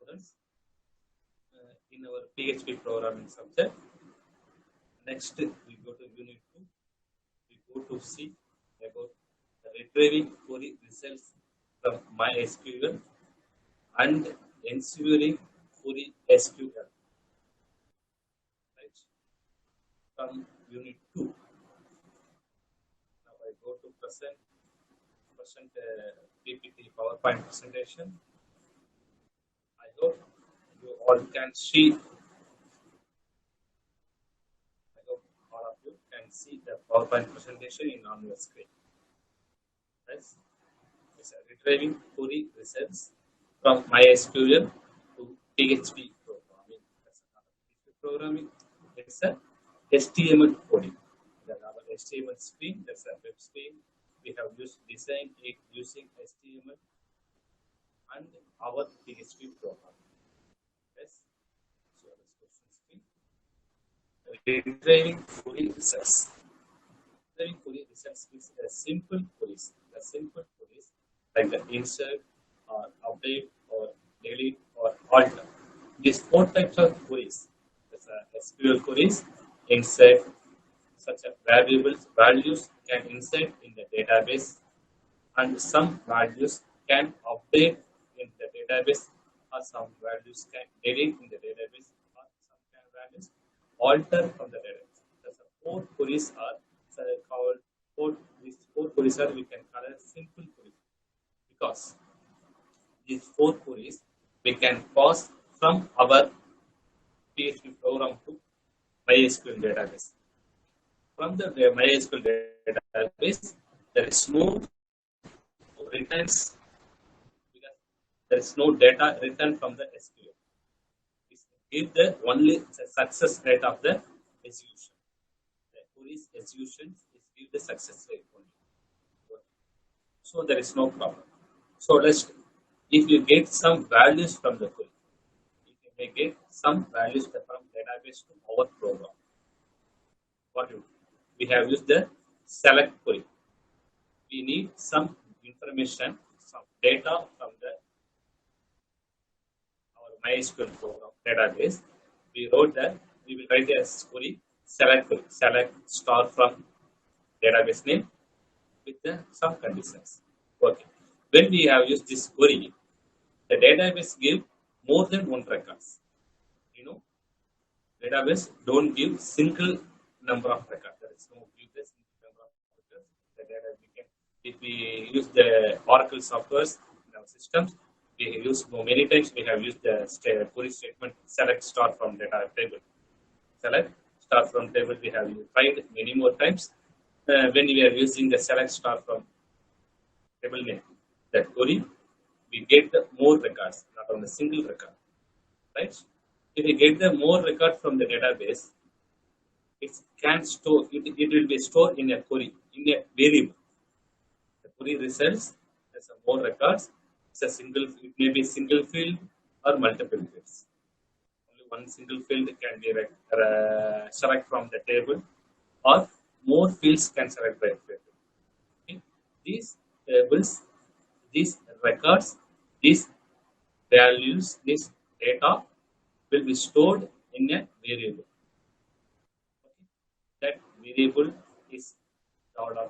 students in our PHP programming subject. Next, we go to Unit 2. We go to see about retrieving query results from MySQL and ensuring query SQL. Right? From Unit 2. Now I go to present PPT PowerPoint presentation. I hope you all can see. I hope all of you can see the PowerPoint presentation on your screen. Yes. It's retrieving query results from MySQL to PHP programming. That's another PHP programming. It's a HTML coding. That's our HTML screen. That's a web screen. We have used design it using HTML and our PHP program. Yes. So let's question screen. Retrieving query results. Retrieving query results is a simple queries. The simple queries like the insert or update or delete or alter. These 4 types of queries. That's SQL queries, insert, such as values can insert in the database, and some values can update in the database, or some values can delete in the database, or some can values alter from the database. That's 4 queries are called these 4 queries are we can call as simple queries because these 4 queries we can pass from our PHP program to MySQL database. From the MySQL database, there is no returns because there is no data returned from the SQL. Give the only success rate of the execution. The query's execution is give the success rate only. So there is no problem. So if you get some values from the query, if you may get some values from database to our program, what do? We have used the select query. We need some information, some data from our MySQL program database. We wrote that we will write a query, select star from database name with some conditions. Okay. When we have used this query, the database give more than 1 records. Database don't give single number of records. There is no give the single number of records. The data if we use the Oracle softwares in our systems, we use many times. We have used the query statement select star from data table. Select star from table. We have tried many more times. When we are using the select star from table name, that query, we get the more records, not on a single record, right? If we get the more record from the database, it can store. It will be stored in a query in a variable. The query results as a more records. It's a single. It may be single field or multiple fields. Only one single field can be select from the table, or more fields can select by table. Okay. These tables, these records, these values, this data will be stored in a variable. Okay. That variable is $.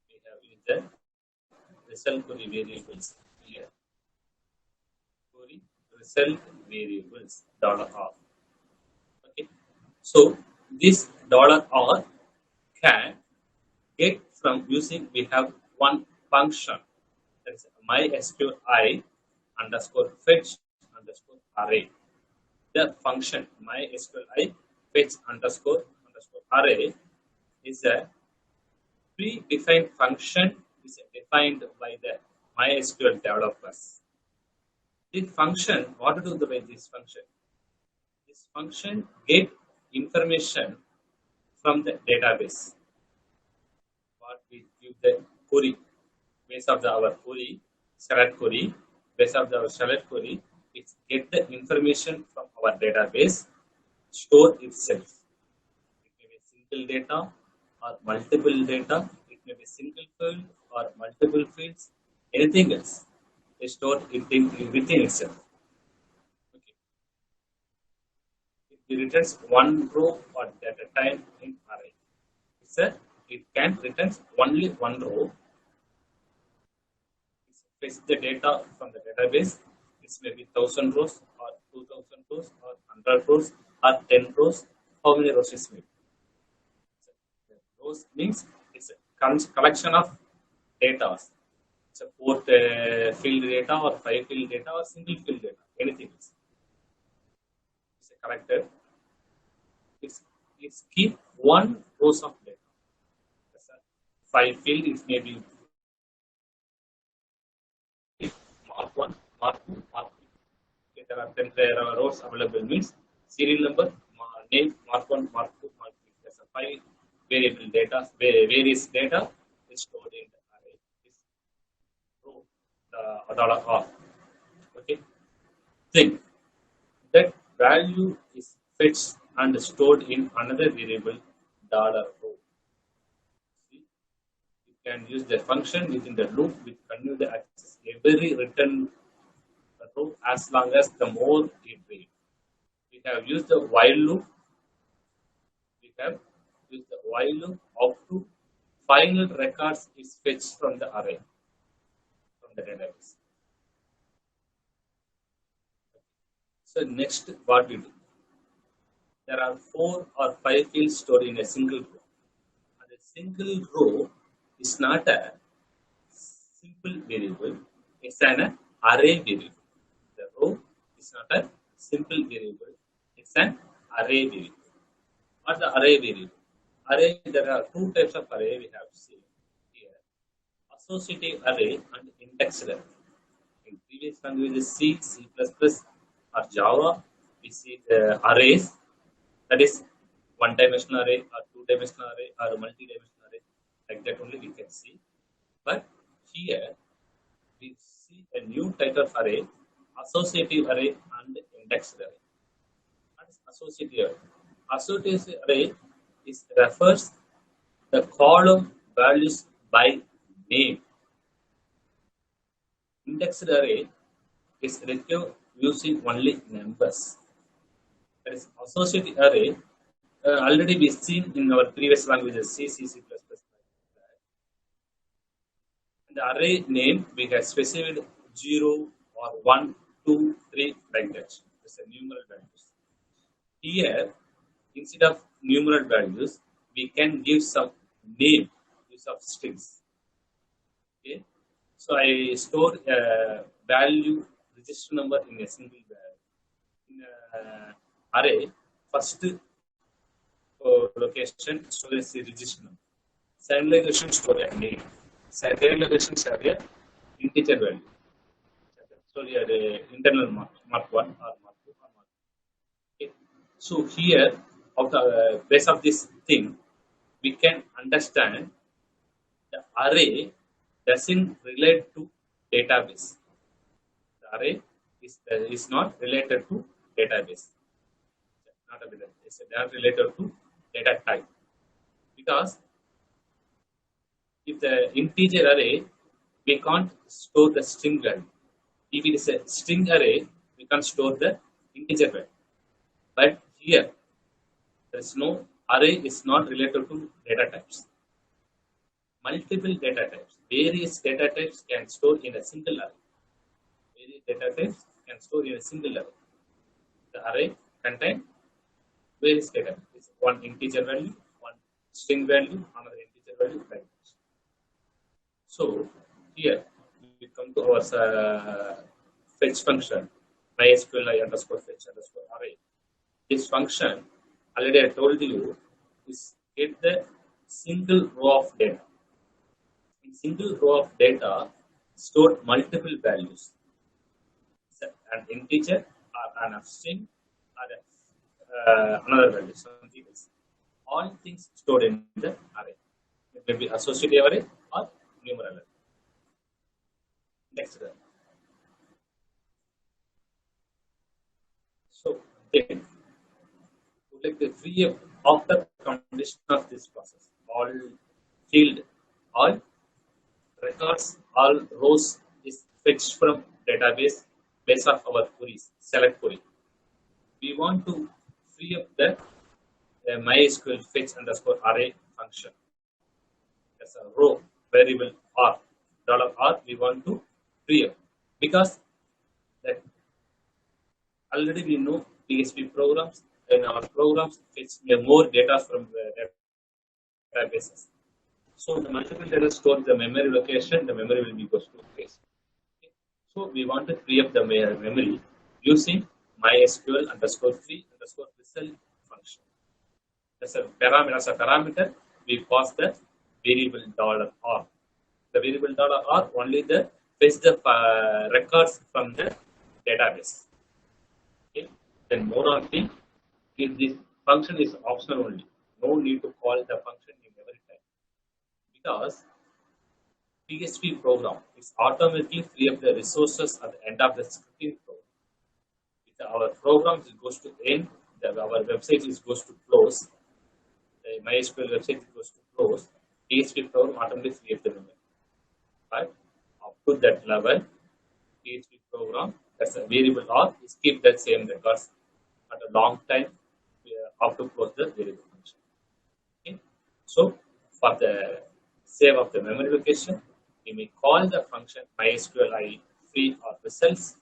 We have used the result query variables here. Query result variables $. Okay. So this $r can get from using, we have one function, that is MySQL underscore fetch underscore array. The function MySQL fetch underscore array is a predefined function, is defined by the MySQL developers. This function, what to do with this function? This function get information from the database. What we give the query, based of our query, select query, based of our select query, it get the information from our database, store itself. It may be single data or multiple data. It may be single field or multiple fields, anything else is stored within itself. Okay. It returns one row at a time in array. It can return only one row. It fetch the data from the database. It may be 1,000 rows or 2,000 rows or 100 rows or 10 rows. How many rows is made? Rows means it's a collection of data. It's a four field data or five field data or single field data. Anything else. It's a collected. It's keep one rows of data. Five field it may be mark one, mark two, mark three. Okay, there are 10 rows available means serial number, name, mark one, mark two, mark three. There's a five variable data, various data is stored in the array. This row, the dollar R. Okay, think that value is fetched and stored in another variable dollar row. See, you can use the function within the loop which continue the access every return row as long as the more it reads. We have used the while loop. We have used the while loop up to final records is fetched from the array from the database. So next, what we do? There are 4 or 5 fields stored in a single row. And a single row is not a simple variable; it's an array variable. The row is not a simple variable; it's an array variable. What the array variable? Array, there are 2 types of array we have seen here: associative array and indexed array. In previous languages C, C++, or Java, we see the arrays, that is one-dimensional array or two-dimensional array or multi-dimensional array, like that only we can see. But here we see a new type of array, associative array and indexed array. What is associative array? Associative array refers the column values by name. Indexed array is retrieved using only numbers. That is associative array. Already we seen in our previous languages C, C++. And the array name we have specified 0 or 1, 2, 3 like that. It's a numeral values. Here, instead of numeral values, we can give some name use of strings. Okay. So I store a value register number in a single array. First location store a register number. Second location store a name. Third location store a integer value. So here the internal mark 1 or mark 2 or mark 3. Okay. So here, of the base of this thing, we can understand the array doesn't relate to database. The array is not related to database. It's not related to data type. Because if the integer array, we can't store the string value. If it is a string array, we can store the integer value. But here, there is no array is not related to data types. Multiple data types, various data types can store in a single array. Various data types can store in a single array. The array contains various data types. One integer value, one string value, another integer value, like this. So here we come to our fetch function, mysqli underscore fetch underscore array. This function, already I told you, is get the single row of data. In single row of data, store multiple values. An integer or an string or another value, something else. All things stored in the array. It may be associative array or numeral array. Next. So then, like the free after completion of this process, all field All records, all rows is fetched from database based on our queries, select query. We want to free up the MySQL fetch underscore array function. That's a row variable R. $R we want to free up because that already we know PHP programs and our programs fetch more data from the databases. So the multiple data stored in the memory location, the memory will be goes to place. Okay. So we want to free up the memory using MySQL underscore free underscore result function. As a parameter, we pass the variable $R. The variable $R only the fetch the records from the database. Okay. Then more on thing, if this function is optional only, no need to call the function in every time because PHP program is automatically free up the resources at the end of the scripting program. If our program is goes to end, our website is goes to close, the MySQL website is goes to close, PHP program automatically free up the memory. But up to that level, PHP program that's a variable R is keep that same records at a long time up to close the variable function. Okay. So for the save of the memory location, we may call the function MySQL free or results